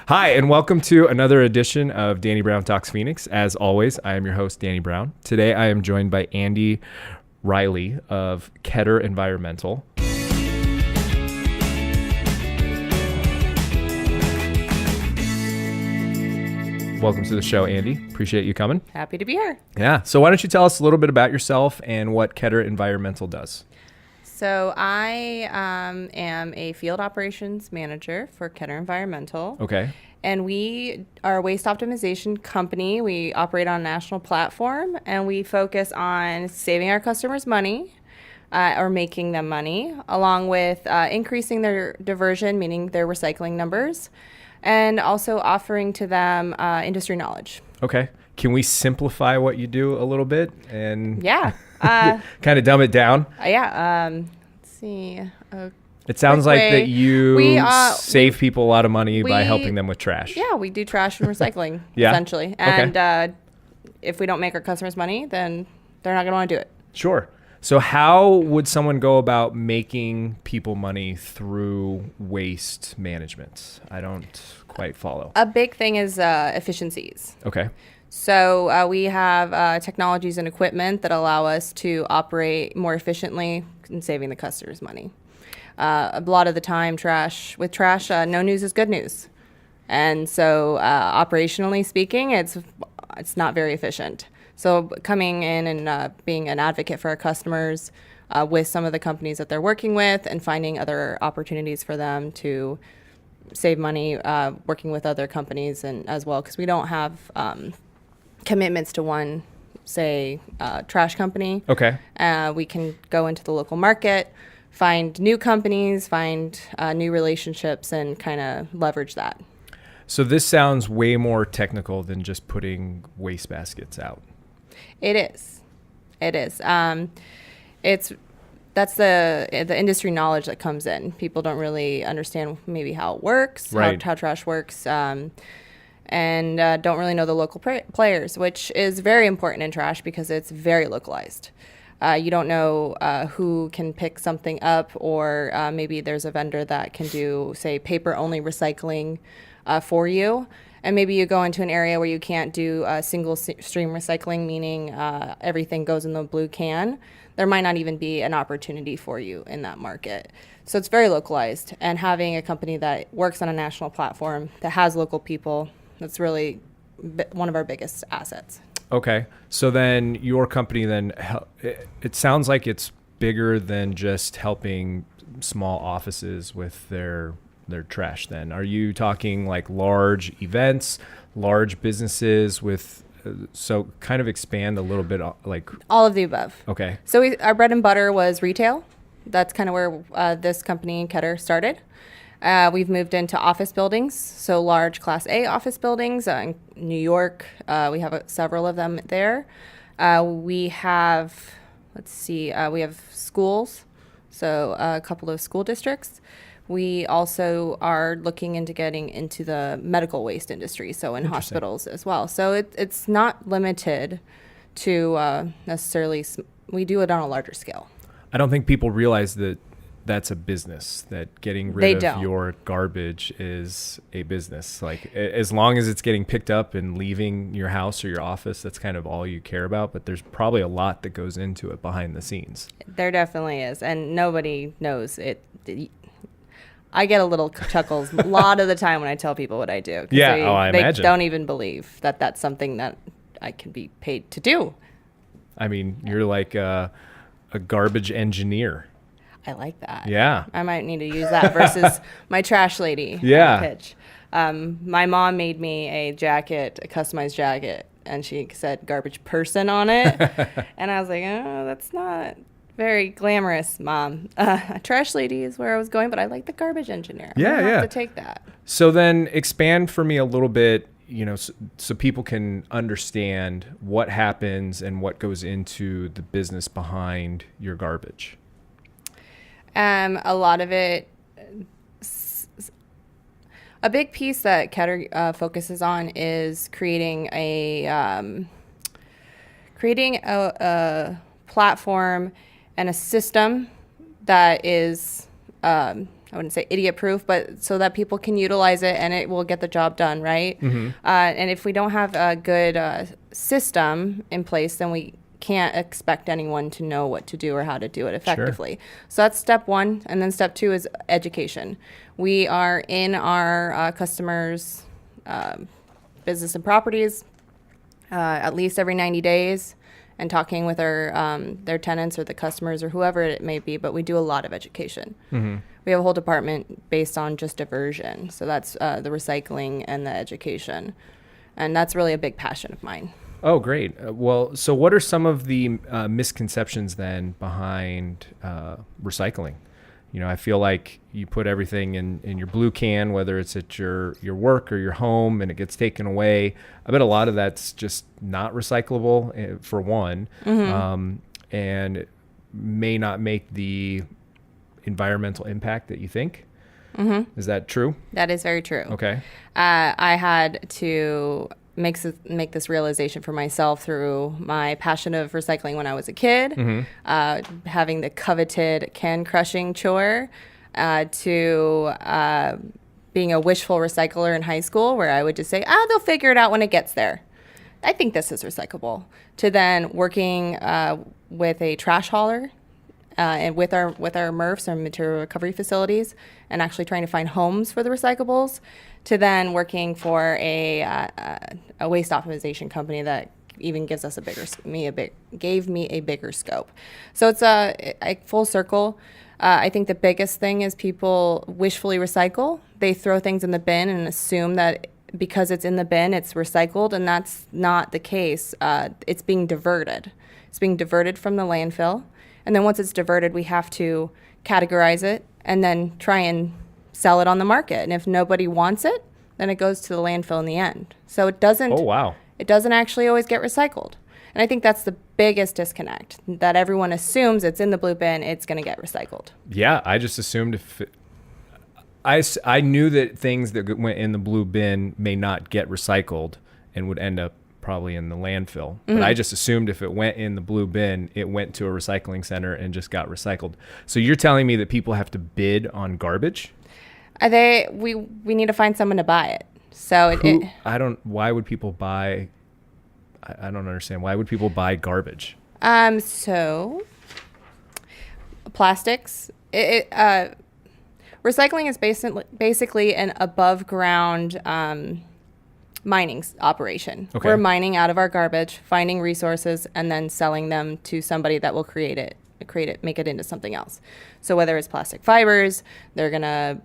Hi, and welcome to another edition of Danny Brown Talks Phoenix. As always, I am your host, Danny Brown. Today, I am joined by Andie Reighley of Keter Environmental. Welcome to the show, Andie. Appreciate you coming. Happy to be here. Yeah. So why don't you tell us a little bit about yourself and what Keter Environmental does? So I am a field operations manager for Keter Environmental. Okay. And we are a waste optimization company. We operate on a national platform, and we focus on saving our customers money or making them money, along with increasing their diversion, meaning their recycling numbers, and also offering to them industry knowledge. Okay. Can we simplify what you do a little bit and Yeah. kind of dumb it down? Let's see. It sounds quick like way. that you We, save people a lot of money by we- helping them with trash. Yeah, we do trash and recycling, Yeah? essentially. And if we don't make our customers money, then they're not going to want to do it. Sure. So how would someone go about making people money through waste management? I don't quite follow. A big thing is efficiencies. Okay. So we have technologies and equipment that allow us to operate more efficiently in saving the customers money. A lot of the time, with trash, no news is good news. And so operationally speaking, it's not very efficient. So coming in and being an advocate for our customers with some of the companies that they're working with and finding other opportunities for them to save money, working with other companies and as well, because we don't have commitments to one, say, trash company. Okay. We can go into the local market, find new companies, find new relationships, and kind of leverage that. So this sounds way more technical than just putting waste baskets out. It is. That's the industry knowledge that comes in. People don't really understand maybe how it works, Right. how trash works, and don't really know the local players, which is very important in trash because it's very localized. You don't know who can pick something up, or maybe there's a vendor that can do, say, paper-only recycling for you. And maybe you go into an area where you can't do single stream recycling, meaning everything goes in the blue can. There might not even be an opportunity for you in that market. So it's very localized. And having a company that works on a national platform that has local people, that's really one of our biggest assets. Okay. So then your company then, it sounds like it's bigger than just helping small offices with their trash then. Are you talking like large events, large businesses with, so kind of expand a little bit like. All of the above. Okay. So our bread and butter was retail. That's kind of where this company, Keter, started. We've moved into office buildings, so large Class A office buildings in New York. We have several of them there. We have, we have schools, so a couple of school districts. We also are looking into getting into the medical waste industry, so in hospitals as well. So it's not limited to necessarily, we do it on a larger scale. I don't think people realize that that's a business, that getting rid of your garbage is a business. Like as long as it's getting picked up and leaving your house or your office, that's kind of all you care about. But there's probably a lot that goes into it behind the scenes. There definitely is. And nobody knows it. I get a little chuckles a lot of the time when I tell people what I do. Yeah, I imagine. They don't even believe that that's something that I can be paid to do. I mean, you're like a garbage engineer. I like that. Yeah. I might need to use that versus my trash lady pitch. My mom made me a customized jacket, and she said garbage person on it. And I was like, oh, that's not very glamorous, Mom. Trash lady is where I was going, but I like the garbage engineer. Yeah, I have to take that. So then expand for me a little bit, so people can understand what happens and what goes into the business behind your garbage. A lot of it, a big piece that Keter focuses on is creating a platform and a system that is I wouldn't say idiot proof, but so that people can utilize it and it will get the job done, right? And if we don't have a good system in place, then we can't expect anyone to know what to do or how to do it effectively. Sure. So that's step one. And then step two is education. We are in our customers' business and properties at least every 90 days and talking with their tenants or the customers or whoever it may be, but we do a lot of education. We have a whole department based on just diversion. So that's the recycling and the education. And that's really a big passion of mine. Oh, great. Well, so what are some of the misconceptions then behind recycling? You know, I feel like you put everything in your blue can, whether it's at your work or your home, and it gets taken away. I bet a lot of that's just not recyclable, for one, and it may not make the environmental impact that you think. Is that true? That is very true. Okay. I had to make this realization for myself through my passion of recycling when I was a kid, having the coveted can crushing chore, to being a wishful recycler in high school where I would just say, they'll figure it out when it gets there. I think this is recyclable. To then working with a trash hauler and with our MRFs, our material recovery facilities, and actually trying to find homes for the recyclables, to then working for a waste optimization company that even gives us gave me a bigger scope. So it's a full circle. I think the biggest thing is people wishfully recycle. They throw things in the bin and assume that because it's in the bin, it's recycled, and that's not the case. It's being diverted. It's being diverted from the landfill. And then once it's diverted, we have to categorize it and then try and sell it on the market. And if nobody wants it, then it goes to the landfill in the end. So it doesn't. Oh, wow. It doesn't actually always get recycled. And I think that's the biggest disconnect, that everyone assumes it's in the blue bin, it's going to get recycled. Yeah, I just assumed I knew that things that went in the blue bin may not get recycled and would end up probably in the landfill. But I just assumed if it went in the blue bin, it went to a recycling center and just got recycled. So you're telling me that people have to bid on garbage? We need to find someone to buy it. So why would people buy? I don't understand. Why would people buy garbage? So plastics. Recycling is basically an above ground mining operation. Okay. We're mining out of our garbage, finding resources, and then selling them to somebody that will create it, make it into something else. So whether it's plastic fibers, they're gonna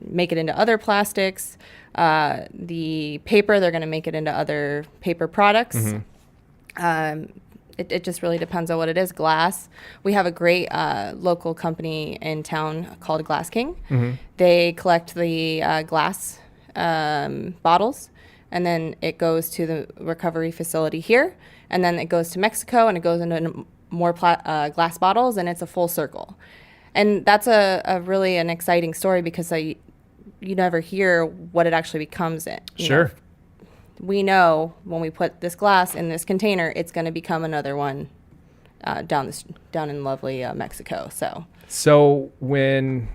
make it into other plastics. The paper, they're gonna make it into other paper products. It just really depends on what it is. Glass. We have a great local company in town called Glass King. They collect the glass bottles, and then it goes to the recovery facility here, and then it goes to Mexico, and it goes into more glass bottles, and it's a full circle. And that's a really an exciting story because you never hear what it actually becomes. Sure. We know when we put this glass in this container, it's going to become another one down in lovely Mexico. So when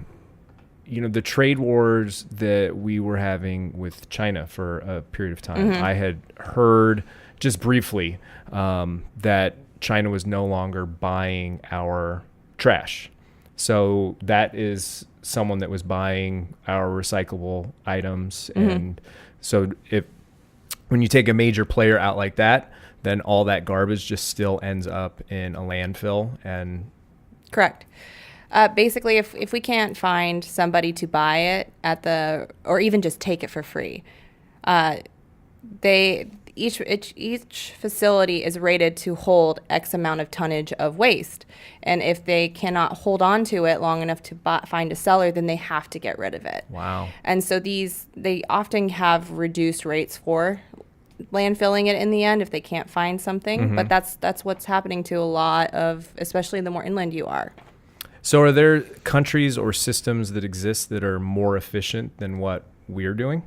the trade wars that we were having with China for a period of time, I had heard just briefly that China was no longer buying our trash. So that is someone that was buying our recyclable items. And so when you take a major player out like that, then all that garbage just still ends up in a landfill. And correct. Basically, if we can't find somebody to buy it or even just take it for free, each facility is rated to hold X amount of tonnage of waste. And if they cannot hold on to it long enough to find a seller, then they have to get rid of it. Wow. And so they often have reduced rates for landfilling it in the end if they can't find something. But that's what's happening to a lot of, especially the more inland you are. So are there countries or systems that exist that are more efficient than what we're doing?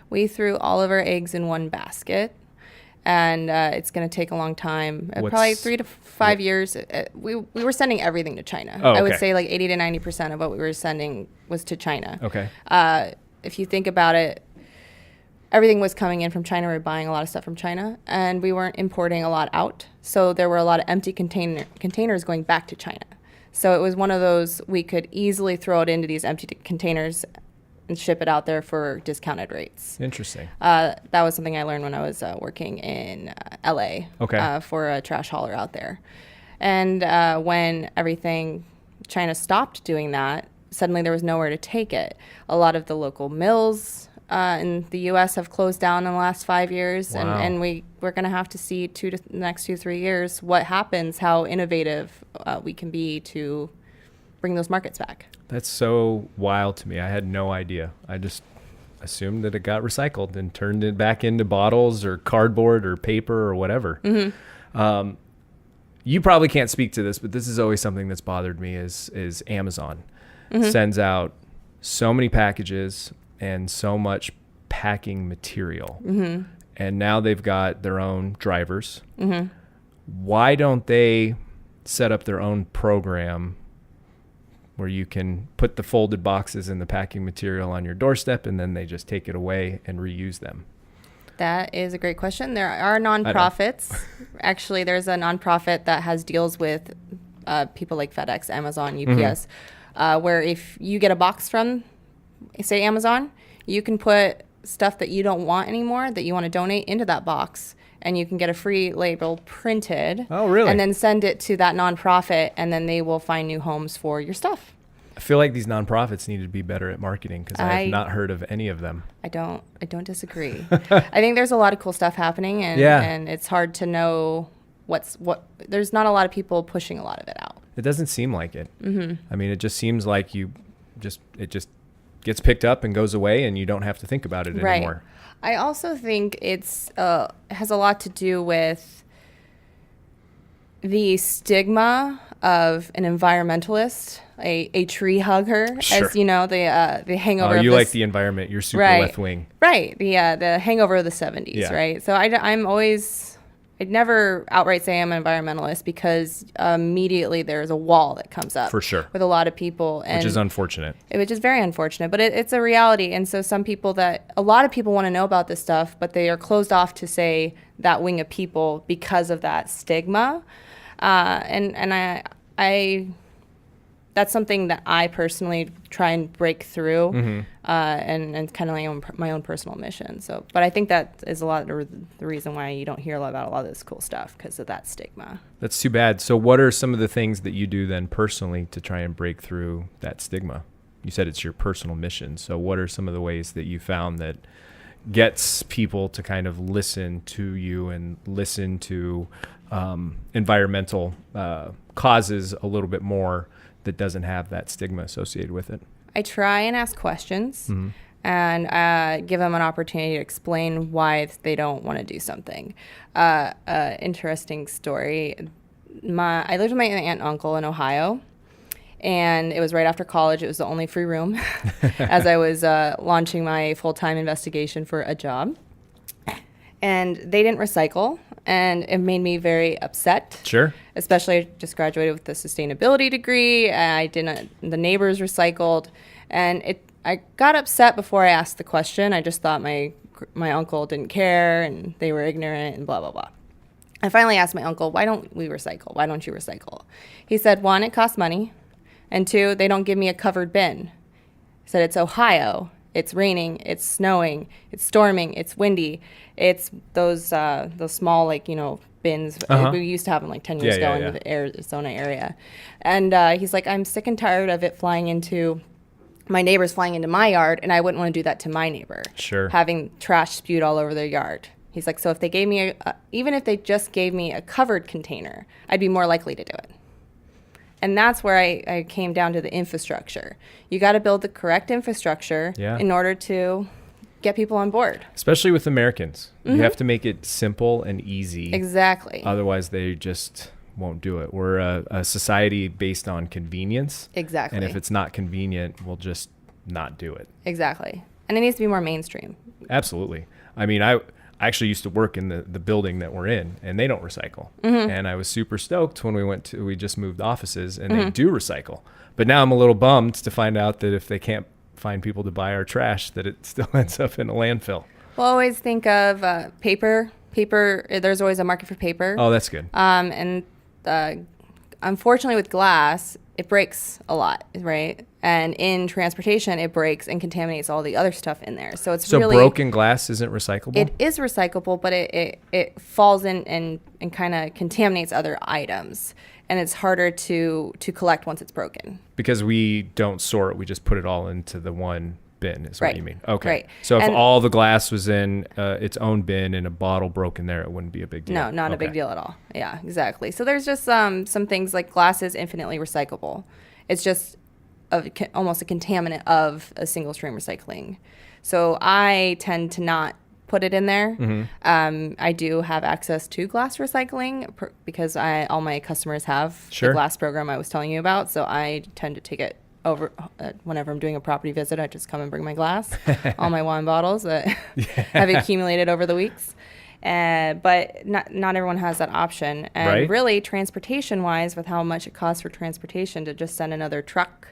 We threw all of our eggs in one basket, and it's going to take a long time, probably 3 to 5 years. We were sending everything to China. Oh, okay. I would say like 80 to 90% of what we were sending was to China. Okay. If you think about it, everything was coming in from China. We were buying a lot of stuff from China, and we weren't importing a lot out. So there were a lot of empty containers going back to China. So it was one of those, we could easily throw it into these empty containers and ship it out there for discounted rates. Interesting. That was something I learned when I was working in LA for a trash hauler out there. And when China stopped doing that, suddenly there was nowhere to take it. A lot of the local mills in the U.S. have closed down in the last 5 years, Wow. and we're going to have to see the next 2-3 years what happens, how innovative we can be to bring those markets back. That's so wild to me. I had no idea. I just assumed that it got recycled and turned it back into bottles or cardboard or paper or whatever. Mm-hmm. You probably can't speak to this, but this is always something that's bothered me is Amazon sends out so many packages and so much packing material. Mm-hmm. And now they've got their own drivers. Mm-hmm. Why don't they set up their own program where you can put the folded boxes and the packing material on your doorstep, and then they just take it away and reuse them? That is a great question. There are nonprofits. Actually, there's a nonprofit that has deals with people like FedEx, Amazon, UPS, where if you get a box from, say, Amazon, you can put stuff that you don't want anymore, that you want to donate, into that box, and you can get a free label printed. Oh, really? And then send it to that nonprofit, and then they will find new homes for your stuff. I feel like these nonprofits need to be better at marketing, because I have not heard of any of them. I don't disagree. I think there's a lot of cool stuff happening, and it's hard to know what. There's not a lot of people pushing a lot of it out. It doesn't seem like it. Mm-hmm. I mean, it just seems like it just gets picked up and goes away, and you don't have to think about it anymore. I also think it's has a lot to do with the stigma of an environmentalist, a tree hugger, Sure. as you know, the hangover. Oh, of you like the environment. You're super left wing. Right. The hangover of the 70s, Yeah. right? So I'd never outright say I'm an environmentalist, because immediately there's a wall that comes up. For sure. With a lot of people. Which is unfortunate. Which is very unfortunate, but it's a reality. And so a lot of people want to know about this stuff, but they are closed off to, say, that wing of people because of that stigma. And I that's something that I personally try and break through, and kind of my own personal mission. So, but I think that is a lot of the reason why you don't hear a lot about a lot of this cool stuff, because of that stigma. That's too bad. So what are some of the things that you do then personally to try and break through that stigma? You said it's your personal mission. So what are some of the ways that you found that gets people to kind of listen to you and listen to environmental causes a little bit more, that doesn't have that stigma associated with it? I try and ask questions, and give them an opportunity to explain why they don't want to do something. Interesting story. I lived with my aunt and uncle in Ohio, and it was right after college. It was the only free room as I was launching my full-time investigation for a job. And they didn't recycle, and it made me very upset. Sure. Especially, I just graduated with a sustainability degree. The neighbors recycled, and I got upset before I asked the question. I just thought my uncle didn't care, and they were ignorant, and blah, blah, blah. I finally asked my uncle, why don't we recycle? Why don't you recycle? He said, 1, it costs money, and 2, they don't give me a covered bin. He said, it's Ohio. It's raining, it's snowing, it's storming, it's windy. It's those small, bins we used to have them 10 years ago in the Arizona area. And he's like, I'm sick and tired of it flying into my neighbors, flying into my yard, and I wouldn't want to do that to my neighbor. Sure. Having trash spewed all over their yard. He's like, so if they gave me even if they just gave me a covered container, I'd be more likely to do it. And that's where I came down to the infrastructure. You got to build the correct infrastructure in order to get people on board. Especially with Americans. You have to make it simple and easy. Exactly. Otherwise, they just won't do it. We're a society based on convenience. Exactly. And if it's not convenient, we'll just not do it. Exactly. And it needs to be more mainstream. Absolutely. I mean, I I actually used to work in the building that we're in, and they don't recycle. And I was super stoked when we just moved offices, and they do recycle. But now I'm a little bummed to find out that if they can't find people to buy our trash, that it still ends up in a landfill. We'll always think of paper. Paper, there's always a market for paper. Oh, that's good. And unfortunately with glass, it breaks a lot, right? And in transportation, it breaks and contaminates all the other stuff in there. So it's really... broken glass isn't recyclable? It is recyclable, but it falls in and kind of contaminates other items. And it's harder to collect once it's broken. Because we don't sort, we just put it all into the one bin is what you mean. Okay. Right. So if all the glass was in its own bin and a bottle broken there, it wouldn't be a big deal. No, not a big deal at all. Yeah, exactly. So there's just some things like glass is infinitely recyclable. It's just almost a contaminant of a single stream recycling. So I tend to not put it in there. I do have access to glass recycling because all my customers have the glass program I was telling you about. So I tend to take it over whenever I'm doing a property visit. I just come and bring my glass, all my wine bottles that have accumulated over the weeks. But not everyone has that option. And really, transportation-wise, with how much it costs for transportation to just send another truck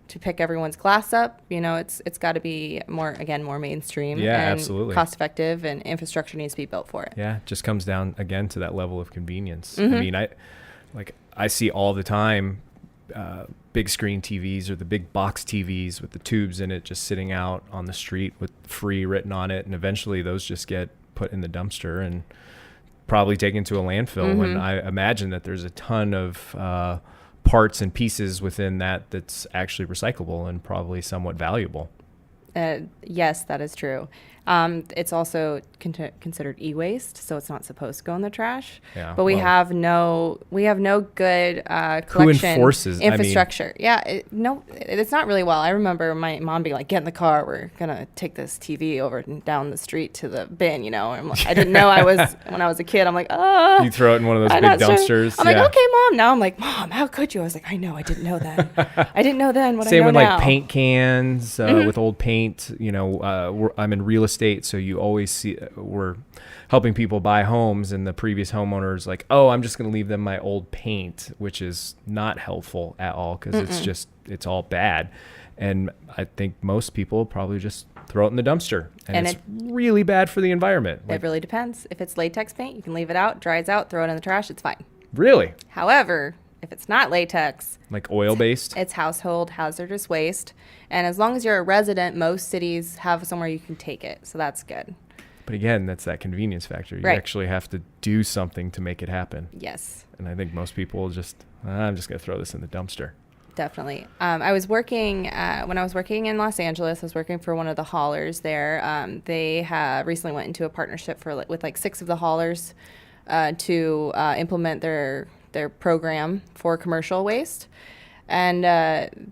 to pick everyone's glass up, it's got to be more mainstream and absolutely cost-effective, and infrastructure needs to be built for it. Yeah, it just comes down, again, to that level of convenience. I mean, I see all the time big screen TVs or the big box TVs with the tubes in it just sitting out on the street with free written on it, and eventually those just get put in the dumpster and probably taken to a landfill. When I imagine that there's a ton of parts and pieces within that's actually recyclable and probably somewhat valuable. Yes, that is true. It's also considered e-waste, so it's not supposed to go in the trash. Yeah, but we have no good collection infrastructure. It's not really well. I remember my mom being like, "Get in the car. We're gonna take this TV over and down the street to the bin." I'm like, I didn't know when I was a kid. I'm like, oh. You throw it in one of those big dumpsters. Sure. I'm like, okay, Mom. Now I'm like, Mom, how could you? I was like, I know, I didn't know that. I didn't know then what I know now. Same with like paint cans with old paint. I'm in real estate, so you always see we're helping people buy homes, and the previous homeowners like, oh, I'm just going to leave them my old paint, which is not helpful at all because it's all bad. And I think most people probably just throw it in the dumpster, and it's really bad for the environment. It really depends. If it's latex paint, you can leave it out, dries out, throw it in the trash, it's fine. Really? However, if it's not latex, like oil-based, it's household hazardous waste. And as long as you're a resident, most cities have somewhere you can take it. So that's good. But again, that's that convenience factor. You actually have to do something to make it happen. Yes. And I think most people I'm just going to throw this in the dumpster. Definitely. I was working, when I was working in Los Angeles, I was working for one of the haulers there. They recently went into a partnership with like 6 of the haulers to implement their program for commercial waste. And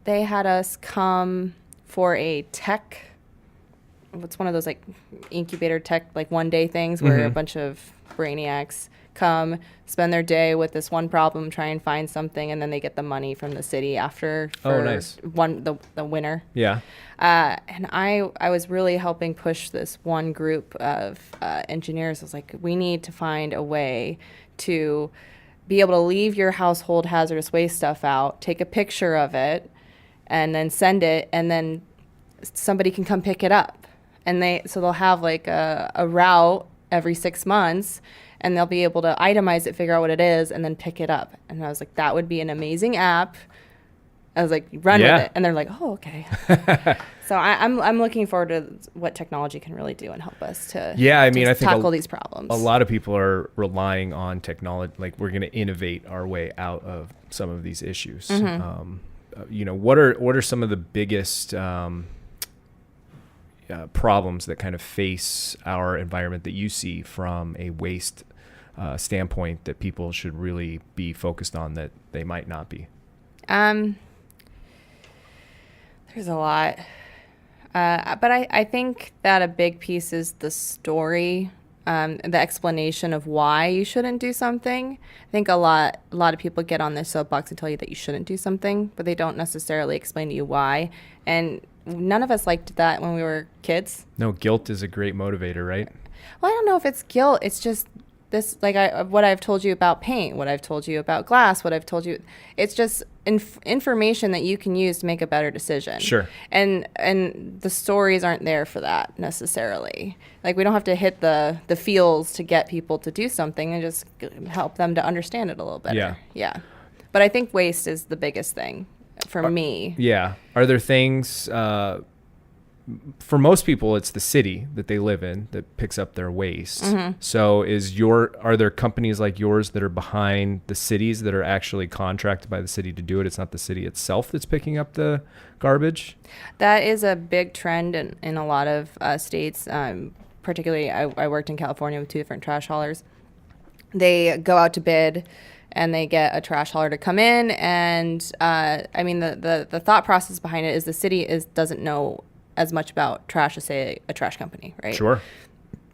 they had us come for a tech, it's one of those like incubator tech, like one day things where a bunch of brainiacs come, spend their day with this one problem, try and find something, and then they get the money from the city after for the winner. Yeah. And I was really helping push this one group of engineers. I was like, we need to find a way to be able to leave your household hazardous waste stuff out, take a picture of it, and then send it, and then somebody can come pick it up. And they'll have like a route every 6 months, and they'll be able to itemize it, figure out what it is, and then pick it up. And I was like, that would be an amazing app. I was like, run with it. And they're like, oh, okay. So I'm looking forward to what technology can really do and help us to I think tackle these problems. A lot of people are relying on technology. Like, we're going to innovate our way out of some of these issues. What are some of the biggest problems that kind of face our environment that you see from a waste standpoint that people should really be focused on that they might not be? There's a lot. But I think that a big piece is the story, the explanation of why you shouldn't do something. I think a lot of people get on their soapbox and tell you that you shouldn't do something, but they don't necessarily explain to you why. And none of us liked that when we were kids. No, guilt is a great motivator, right? Well, I don't know if it's guilt. It's just this, like what I've told you about paint, what I've told you about glass, what I've told you. It's just information that you can use to make a better decision. Sure. And the stories aren't there for that necessarily. Like, we don't have to hit the feels to get people to do something, and just help them to understand it a little better. Yeah. Yeah. But I think waste is the biggest thing for me. Yeah. Are there things, for most people, it's the city that they live in that picks up their waste. Mm-hmm. So are there companies like yours that are behind the cities that are actually contracted by the city to do it? It's not the city itself that's picking up the garbage? That is a big trend in a lot of states. Particularly, I worked in California with 2 different trash haulers. They go out to bid, and they get a trash hauler to come in. And I mean, the thought process behind it is the city doesn't know as much about trash as, say, a trash company, right? Sure.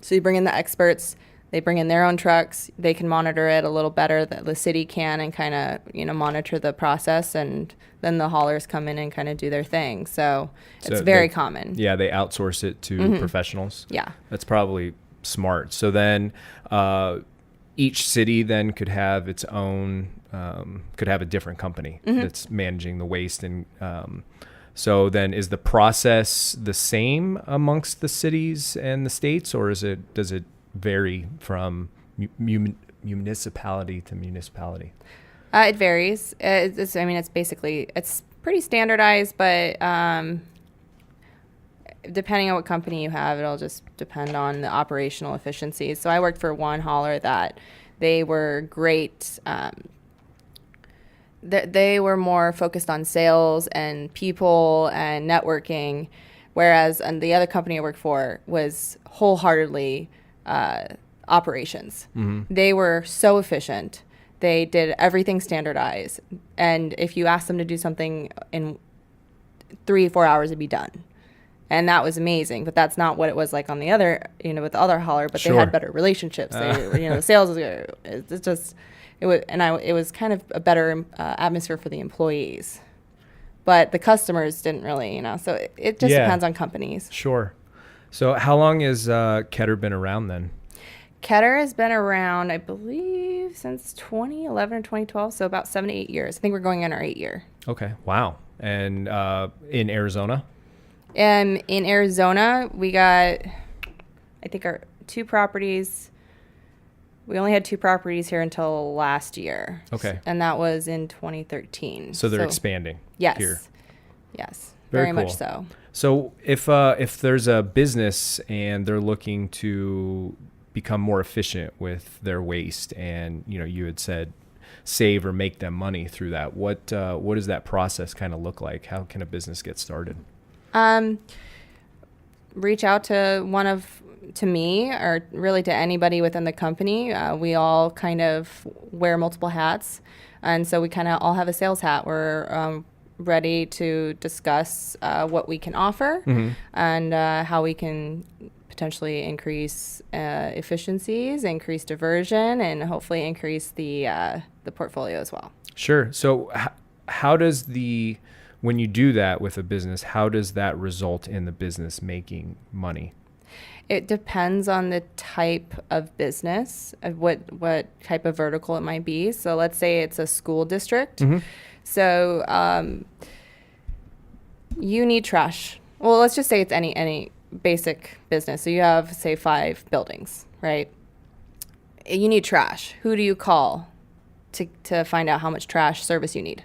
So you bring in the experts, they bring in their own trucks, they can monitor it a little better than the city can, and kind of, monitor the process, and then the haulers come in and kind of do their thing. So it's very common. Yeah, they outsource it to professionals. Yeah. That's probably smart. So then each city then could have its own, could have a different company that's managing the waste. And so then is the process the same amongst the cities and the states, or does it vary from municipality to municipality? It varies. It's pretty standardized, but depending on what company you have, it'll just depend on the operational efficiencies. So I worked for one hauler that they were great. They were more focused on sales and people and networking, whereas the other company I worked for was wholeheartedly operations. Mm-hmm. They were so efficient. They did everything standardized. And if you asked them to do something in 3-4 hours, it'd be done. And that was amazing. But that's not what it was like on the other, with the other hauler. But They had better relationships. The sales was good. It's just... It was kind of a better atmosphere for the employees, but the customers didn't really, So it just depends on companies. Sure. So how long has Keter been around then? Keter has been around, I believe, since 2011 or 2012, so about 7 to 8 years. I think we're going in our 8th year. Okay. Wow. And in Arizona? In Arizona, we got, I think, our 2 properties. We only had 2 properties here until last year. Okay. And that was in 2013. So they're expanding. Yes. Here. Yes. Very much cool. so. So if there's a business and they're looking to become more efficient with their waste, and you had said save or make them money through that, what does that process kind of look like? How can a business get started? Reach out to me, or really to anybody within the company. We all kind of wear multiple hats, and so we kind of all have a sales hat. We're ready to discuss what we can offer and how we can potentially increase efficiencies, increase diversion, and hopefully increase the portfolio as well. Sure. So how does when you do that with a business, how does that result in the business making money? It depends on the type of business, what type of vertical it might be. So let's say it's a school district. So you need trash. Well, let's just say it's any basic business. So you have, say, 5 buildings, right? You need trash. Who do you call to find out how much trash service you need?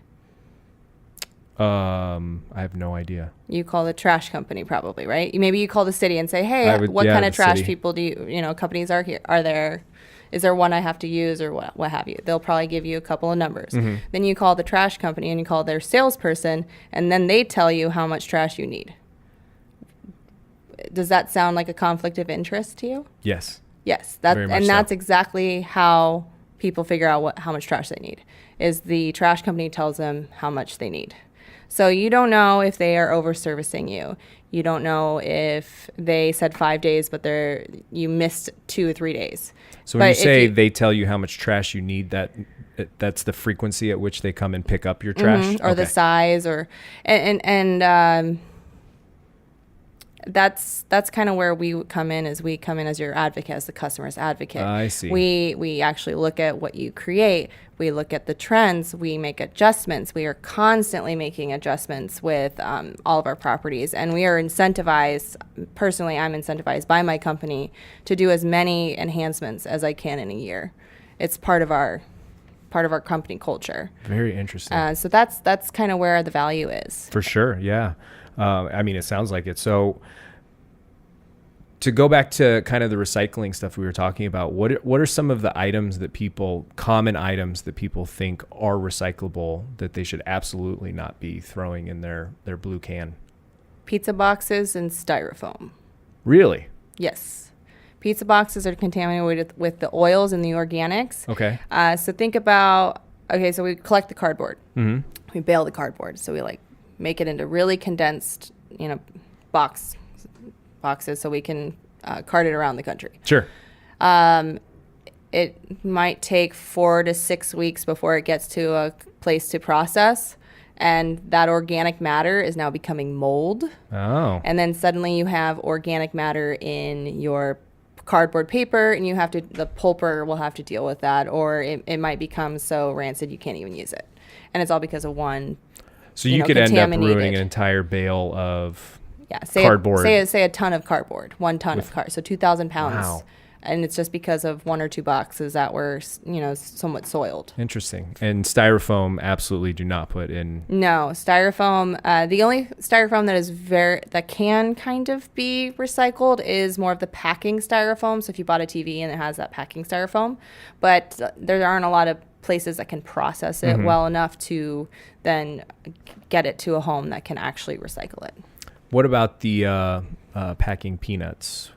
I have no idea. You call the trash company probably, right? Maybe you call the city and say, hey, what kind of trash people do companies are here? Are there, is there one I have to use, or what have you? They'll probably give you a couple of numbers. Then you call the trash company and you call their salesperson, and then they tell you how much trash you need. Does that sound like a conflict of interest to you? Yes. Yes. That's exactly how people figure out how much trash they need, is the trash company tells them how much they need. So you don't know if they are over-servicing you. You don't know if they said 5 days, but you missed 2 or 3 days. So when you say they tell you how much trash you need, that's the frequency at which they come and pick up your trash? Or the size, and that's kind of where we come in. Is we come in as your advocate, as the customer's advocate. I see. We actually look at what you create. We look at the trends. We make adjustments. We are constantly making adjustments with all of our properties, and we are incentivized. Personally, I'm incentivized by my company to do as many enhancements as I can in a year. It's part of our company culture. Very interesting. So that's kind of where the value is. For sure, yeah. I mean, it sounds like it. So to go back to kind of the recycling stuff we were talking about, what are some of the common items that people think are recyclable that they should absolutely not be throwing in their blue can? Pizza boxes and styrofoam. Really? Yes. Pizza boxes are contaminated with the oils and the organics. Okay. So think about, so we collect the cardboard. Mm-hmm. We bale the cardboard. So we make it into really condensed, boxes so we can cart it around the country. Sure. It might take 4 to 6 weeks before it gets to a place to process. And that organic matter is now becoming mold. Oh. And then suddenly you have organic matter in your cardboard paper, and the pulper will have to deal with that, or it might become so rancid you can't even use it. And it's all because of one. So you could end up ruining an entire bale of cardboard. Say a ton of cardboard, 1 ton of cardboard, so 2,000 pounds. Wow. And it's just because of 1 or 2 boxes that were, somewhat soiled. Interesting. And styrofoam, absolutely do not put in. No, styrofoam. The only styrofoam that can kind of be recycled is more of the packing styrofoam. So if you bought a TV and it has that packing styrofoam, but there aren't a lot of places that can process it well enough to then get it to a home that can actually recycle it. What about the packing peanuts?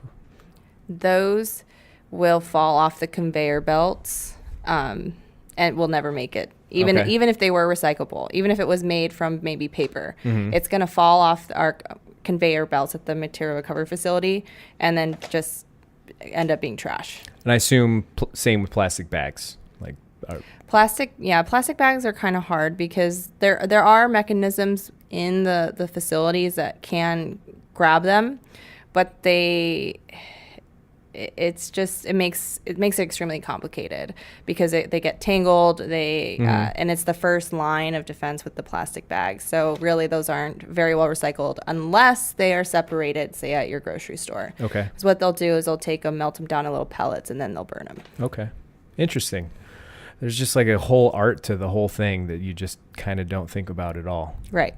Those will fall off the conveyor belts and will never make it. Even if they were recyclable, even if it was made from maybe paper, it's going to fall off our conveyor belts at the material recovery facility and then just end up being trash. And I assume same with plastic bags. Plastic bags are kind of hard because there are mechanisms in the facilities that can grab them, but it makes it extremely complicated because they get tangled. And it's the first line of defense with the plastic bags. So really, those aren't very well recycled unless they are separated, say at your grocery store. Okay. So what they'll do is they'll take them, melt them down to little pellets, and then they'll burn them. Okay, interesting. There's just like a whole art to the whole thing that you just kind of don't think about at all. Right.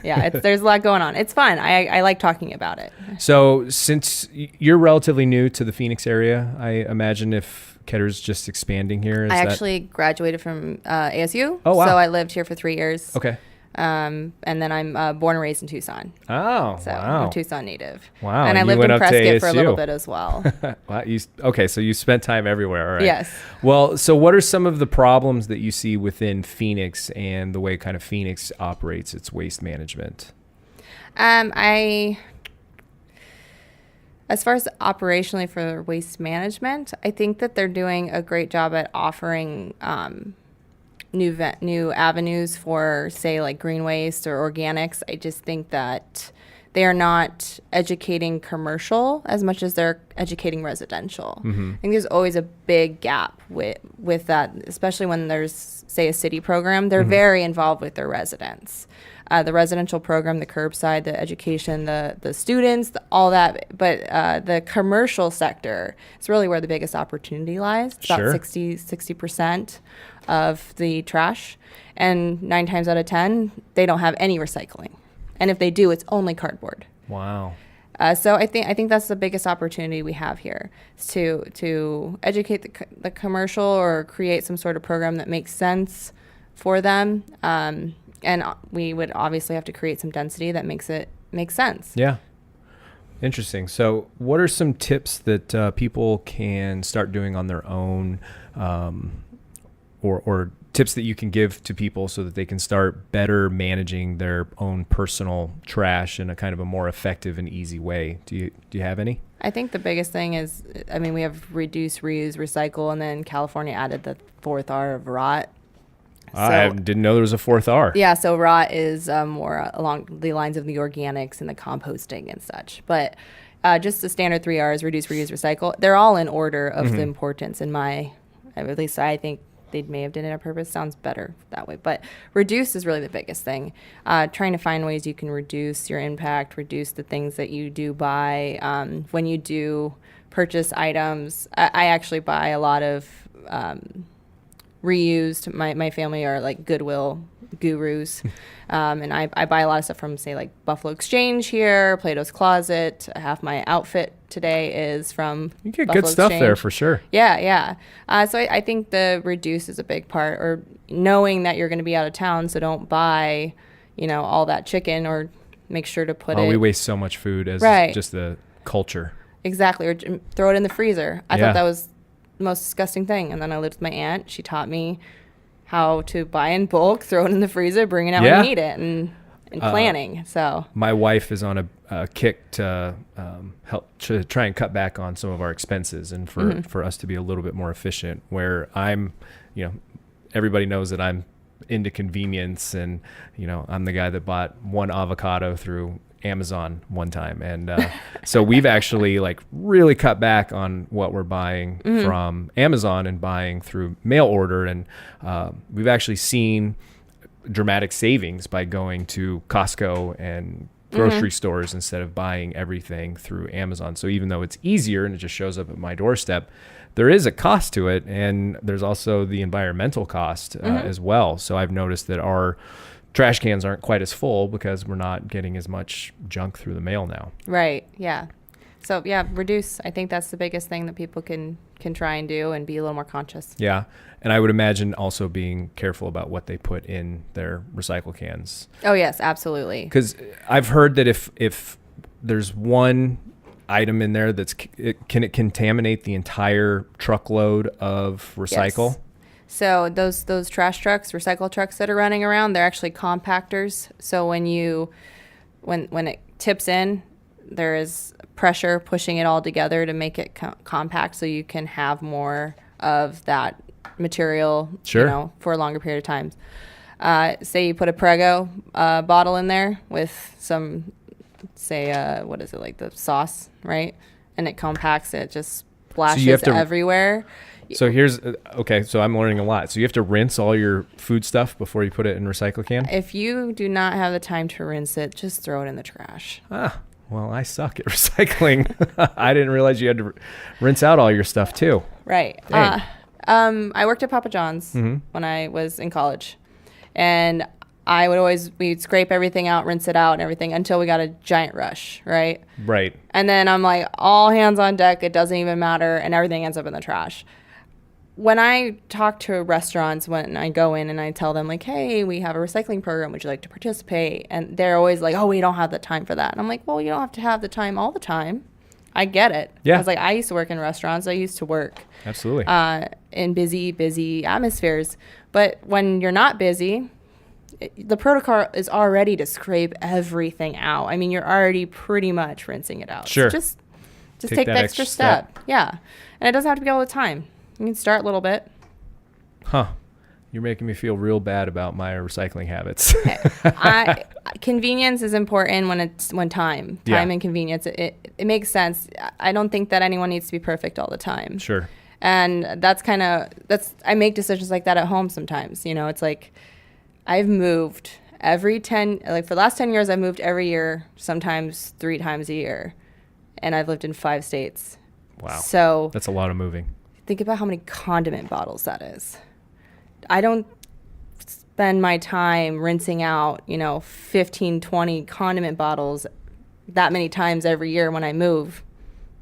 Yeah, there's a lot going on. It's fun. I like talking about it. So since you're relatively new to the Phoenix area, I imagine if Keter's just expanding here. I actually graduated from ASU. Oh, wow. So I lived here for 3 years. Okay. And then I'm born and raised in Tucson. Oh, so wow. I'm a Tucson native. Wow. And I lived in Prescott for a little bit as well. Wow. So you spent time everywhere. All right. Yes. Well, so what are some of the problems that you see within Phoenix and the way kind of Phoenix operates its waste management? As far as operationally for waste management, I think that they're doing a great job at offering new avenues for, say, like green waste or organics. I just think that they are not educating commercial as much as they're educating residential. I think there's always a big gap with that, especially when there's, say, a city program. They're very involved with their residents. The residential program, the curbside, the education, the students, all that. But the commercial sector is really where the biggest opportunity lies. It's about 60% of the trash. And 9 times out of 10, they don't have any recycling. And if they do, it's only cardboard. Wow. So I think that's the biggest opportunity we have here, is to educate the commercial or create some sort of program that makes sense for them. And we would obviously have to create some density that makes it make sense. Yeah. Interesting. So what are some tips that people can start doing on their own, or tips that you can give to people so that they can start better managing their own personal trash in a kind of a more effective and easy way? Do you have any? I think the biggest thing is, we have reduce, reuse, recycle, and then California added the 4th R of rot. I didn't know there was a fourth R. Yeah, so ROT is more along the lines of the organics and the composting and such. But just the standard 3 Rs, reduce, reuse, recycle, they're all in order of the importance at least I think they may have done it on purpose. Sounds better that way. But reduce is really the biggest thing. Trying to find ways you can reduce your impact, reduce the things that you do buy. When you do purchase items, I actually buy a lot of reused. My family are like Goodwill gurus. And I buy a lot of stuff from, say, like Buffalo Exchange here, Plato's Closet. Half my outfit today is from You get Buffalo good stuff Exchange. there for sure. Yeah. So I think the reduce is a big part, or knowing that you're going to be out of town, so don't buy, all that chicken, or make sure to put it. We waste so much food as Right. just the culture. Exactly, or throw it in the freezer. I Yeah. thought that was the most disgusting thing. And then I lived with my aunt. She taught me how to buy in bulk, throw it in the freezer, bring it out when you need it, and planning. So My wife is on a kick to help to try and cut back on some of our expenses, and for us to be a little bit more efficient. Where I'm, everybody knows that I'm into convenience, and I'm the guy that bought one avocado through Amazon one time, and so we've actually like really cut back on what we're buying from Amazon and buying through mail order, and we've actually seen dramatic savings by going to Costco and grocery stores instead of buying everything through Amazon. So even though it's easier and it just shows up at my doorstep, there is a cost to it, and there's also the environmental cost as well. So I've noticed that our trash cans aren't quite as full because we're not getting as much junk through the mail now. Right. Yeah. So yeah, reduce. I think that's the biggest thing that people can try and do, and be a little more conscious. Yeah. And I would imagine also being careful about what they put in their recycle cans. Oh yes, absolutely. Because I've heard that if there's one item in there can it contaminate the entire truckload of recycle? Yes. So those trash trucks, recycle trucks that are running around, they're actually compactors. So when it tips in, there is pressure pushing it all together to make it compact, so you can have more of that material, for a longer period of time. Say you put a Prego bottle in there with some, say, what is it, like the sauce, right? And it compacts it, just splashes everywhere. So so I'm learning a lot. So you have to rinse all your food stuff before you put it in a recycle can? If you do not have the time to rinse it, just throw it in the trash. Well, I suck at recycling. I didn't realize you had to rinse out all your stuff too. Right. I worked at Papa John's when I was in college, and we'd scrape everything out, rinse it out and everything until we got a giant rush, right? Right. And then I'm like, all hands on deck, it doesn't even matter, and everything ends up in the trash. When I talk to restaurants, when I go in and I tell them like, hey, we have a recycling program, would you like to participate? And they're always like, oh, we don't have the time for that. And I'm like, well, you don't have to have the time all the time. I get it. Yeah. I was like, I used to work in restaurants. I used to work Absolutely. In busy atmospheres. But when you're not busy, the protocol is already to scrape everything out. I mean, you're already pretty much rinsing it out. Sure. So just take the extra step. Yeah. And it doesn't have to be all the time. You can start a little bit. You're making me feel real bad about my recycling habits. Convenience is important when time and convenience. It makes sense. I don't think that anyone needs to be perfect all the time. Sure. And I make decisions like that at home sometimes. It's like I've moved for the last 10 years, I've moved every year, sometimes 3 times a year. And I've lived in 5 states. Wow. So that's a lot of moving. Think about how many condiment bottles that is. I don't spend my time rinsing out, 15, 20 condiment bottles that many times every year when I move,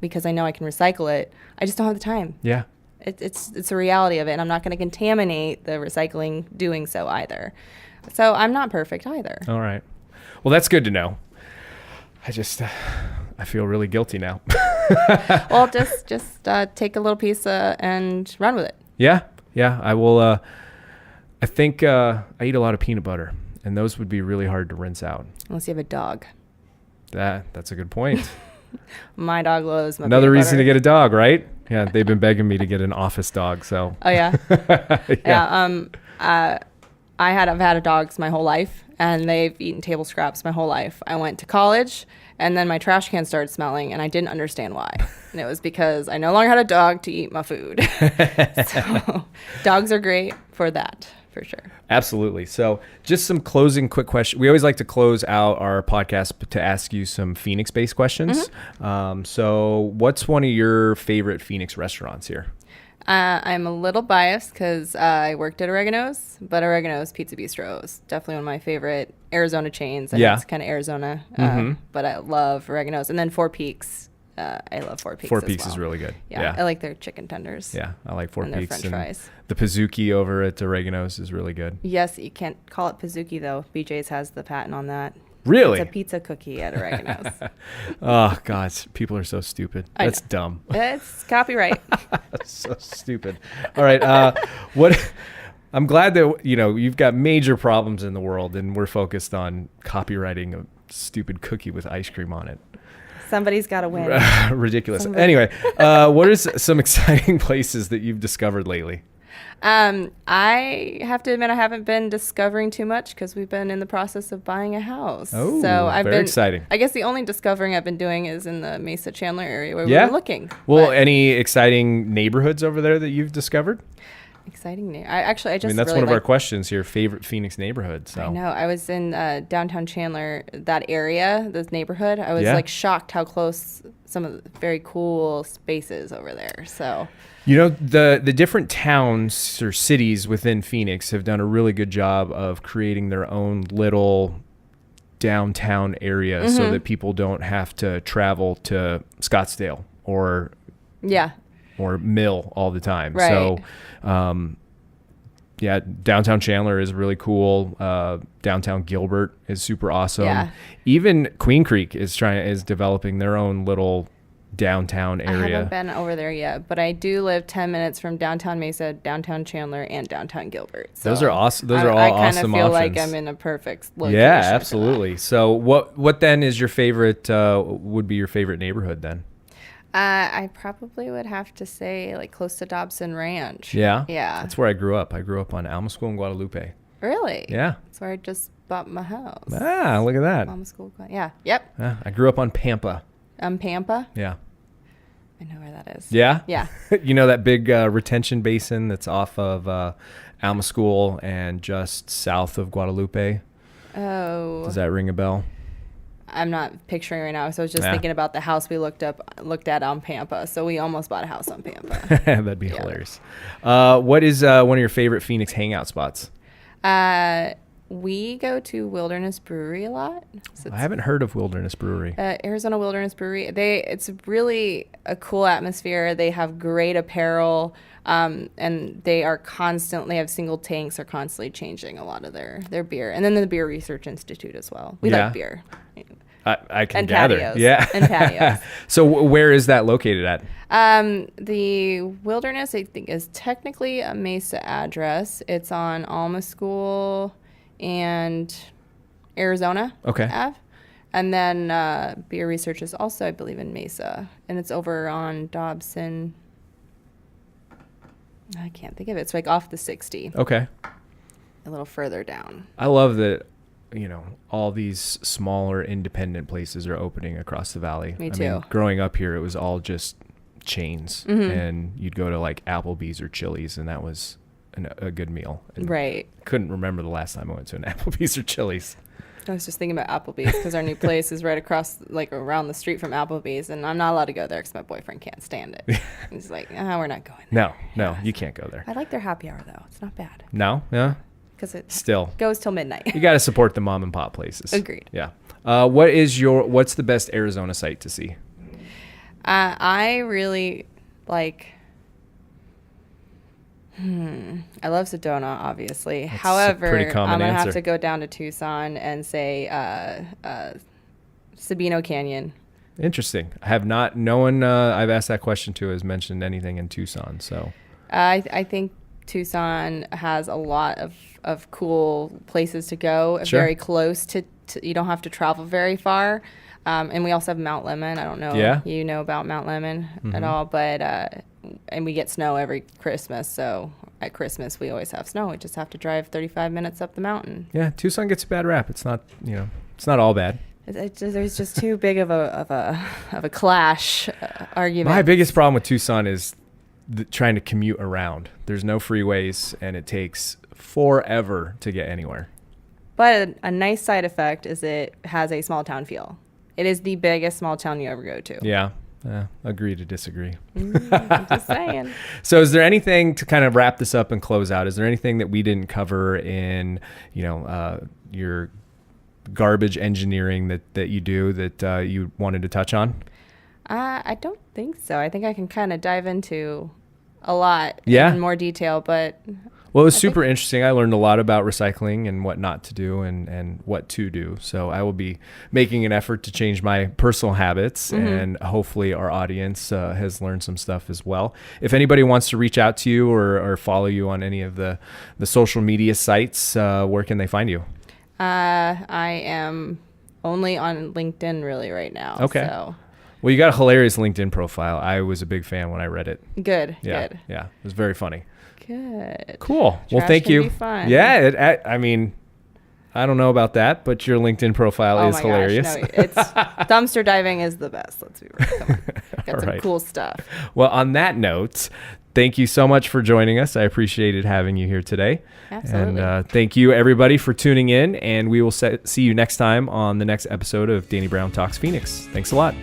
because I know I can recycle it. I just don't have the time. Yeah. It's a reality of it, and I'm not going to contaminate the recycling doing so either. So I'm not perfect either. All right. Well, that's good to know. I feel really guilty now. Well, just take a little piece and run with it. Yeah. I will. I think I eat a lot of peanut butter, and those would be really hard to rinse out. Unless you have a dog. That's a good point. My dog loves my Another peanut reason butter. to get a dog, right? Yeah, they've been begging me to get an office dog. So. Oh yeah. Yeah. I've had dogs my whole life, and they've eaten table scraps my whole life. I went to college, and then my trash can started smelling, and I didn't understand why. And it was because I no longer had a dog to eat my food. So dogs are great for that, for sure. Absolutely. So just some closing quick questions. We always like to close out our podcast to ask you some Phoenix-based questions. So what's one of your favorite Phoenix restaurants here? I'm a little biased because I worked at Oregano's, but Oregano's Pizza Bistro is definitely one of my favorite Arizona chains. And it's kind of Arizona, but I love Oregano's. And then Four Peaks. I love Four Peaks. Four Peaks is really good. Yeah, I like their chicken tenders. Yeah, I like Four and Peaks. Their French fries. The Pizookie over at Oregano's is really good. Yes, you can't call it Pizookie though. BJ's has the patent on that. Really? It's a pizza cookie at Oregano's. Oh, God. People are so stupid. That's dumb. It's copyright. So stupid. All right. I'm glad that, you've got major problems in the world and we're focused on copywriting a stupid cookie with ice cream on it. Somebody's got to win. Ridiculous. Anyway, what are some exciting places that you've discovered lately? I have to admit I haven't been discovering too much because we've been in the process of buying a house. Oh, so I've very been exciting. I guess the only discovering I've been doing is in the Mesa Chandler area where we were looking. Well, any exciting neighborhoods over there that you've discovered? Exciting. I just that's really one of our questions here. Favorite Phoenix neighborhood. So I know. I was in downtown Chandler, that area, this neighborhood. I was shocked how close some of the very cool spaces over there. So the different towns or cities within Phoenix have done a really good job of creating their own little downtown area so that people don't have to travel to Scottsdale or Mill all the time. Right. So, downtown Chandler is really cool. Downtown Gilbert is super awesome. Yeah. Even Queen Creek is developing their own little downtown area. I haven't been over there yet, but I do live 10 minutes from downtown Mesa, downtown Chandler, and downtown Gilbert. So those are awesome. Those are all awesome options. I kind of feel like I'm in a perfect location. Yeah, absolutely. So what then is your favorite, would be your favorite neighborhood then? I probably would have to say like close to Dobson Ranch. Yeah? Yeah. That's where I grew up. I grew up on Alma School in Guadalupe. Really? Yeah. That's where I just bought my house. Ah, look at that. Alma School. Yeah. Yep. I grew up on Pampa. Pampa? Yeah. I know where that is. Yeah? Yeah. You know that big retention basin that's off of Alma School and just south of Guadalupe? Oh. Does that ring a bell? I'm not picturing right now. So I was just thinking about the house we looked at on Pampa. So we almost bought a house on Pampa. That'd be hilarious. What is one of your favorite Phoenix hangout spots? We go to Wilderness Brewery a lot. So I haven't heard of Wilderness Brewery. Arizona Wilderness Brewery. It's really a cool atmosphere. They have great apparel, and they have single tanks. Are constantly changing a lot of their beer, and then the Beer Research Institute as well. We like beer. I can and gather. Patios. Yeah. And patios. So where is that located at? The Wilderness, I think, is technically a Mesa address. It's on Alma School and Arizona Ave. And then Beer Research is also, I believe, in Mesa. And it's over on Dobson. I can't think of it. It's like off the 60. Okay. A little further down. I love that, all these smaller independent places are opening across the valley. Me too. I mean, growing up here, it was all just chains. And you'd go to like Applebee's or Chili's, and that was a good meal. And right. Couldn't remember the last time I went to an Applebee's or Chili's. I was just thinking about Applebee's because our new place is right across, like around the street from Applebee's, and I'm not allowed to go there because my boyfriend can't stand it. He's like, we're not going there. No, you can't go there. I like their happy hour though; it's not bad. No, yeah, because it still goes till midnight. You got to support the mom and pop places. Agreed. Yeah. What's the best Arizona site to see? I really like. I love Sedona, obviously. That's However, a pretty common I'm gonna answer. have to go down to Tucson and say Sabino Canyon. Interesting. I have not. No one I've asked that question to has mentioned anything in Tucson. So I think Tucson has a lot of cool places to go. Sure. Very close to you don't have to travel very far. And we also have Mount Lemmon. I don't know if you know about Mount Lemmon at all, but and we get snow every Christmas, so at Christmas, we always have snow. We just have to drive 35 minutes up the mountain. Yeah, Tucson gets a bad rap. It's not, it's not all bad. There's just too big of a clash argument. My biggest problem with Tucson is trying to commute around. There's no freeways, and it takes forever to get anywhere. But a nice side effect is it has a small town feel. It is the biggest small town you ever go to. Yeah. Agree to disagree. I'm just saying. So is there anything to kind of wrap this up and close out? Is there anything that we didn't cover in, your garbage engineering that you do that you wanted to touch on? I don't think so. I think I can kind of dive into a lot in more detail, but... Well, it was super interesting. I learned a lot about recycling and what not to do and what to do. So I will be making an effort to change my personal habits, and hopefully our audience has learned some stuff as well. If anybody wants to reach out to you or follow you on any of the social media sites, where can they find you? I am only on LinkedIn really right now. Okay. So. Well, you got a hilarious LinkedIn profile. I was a big fan when I read it. Good. Yeah. It was very funny. Good. Cool. Trash well, thank can you. Be fun. Yeah. I mean, I don't know about that, but your LinkedIn profile is hilarious. Gosh, no, it's dumpster diving is the best. Let's be real. Come on. Got some cool stuff. Well, on that note, thank you so much for joining us. I appreciated having you here today. Absolutely. And thank you, everybody, for tuning in. And we will see you next time on the next episode of Danny Brown Talks Phoenix. Thanks a lot.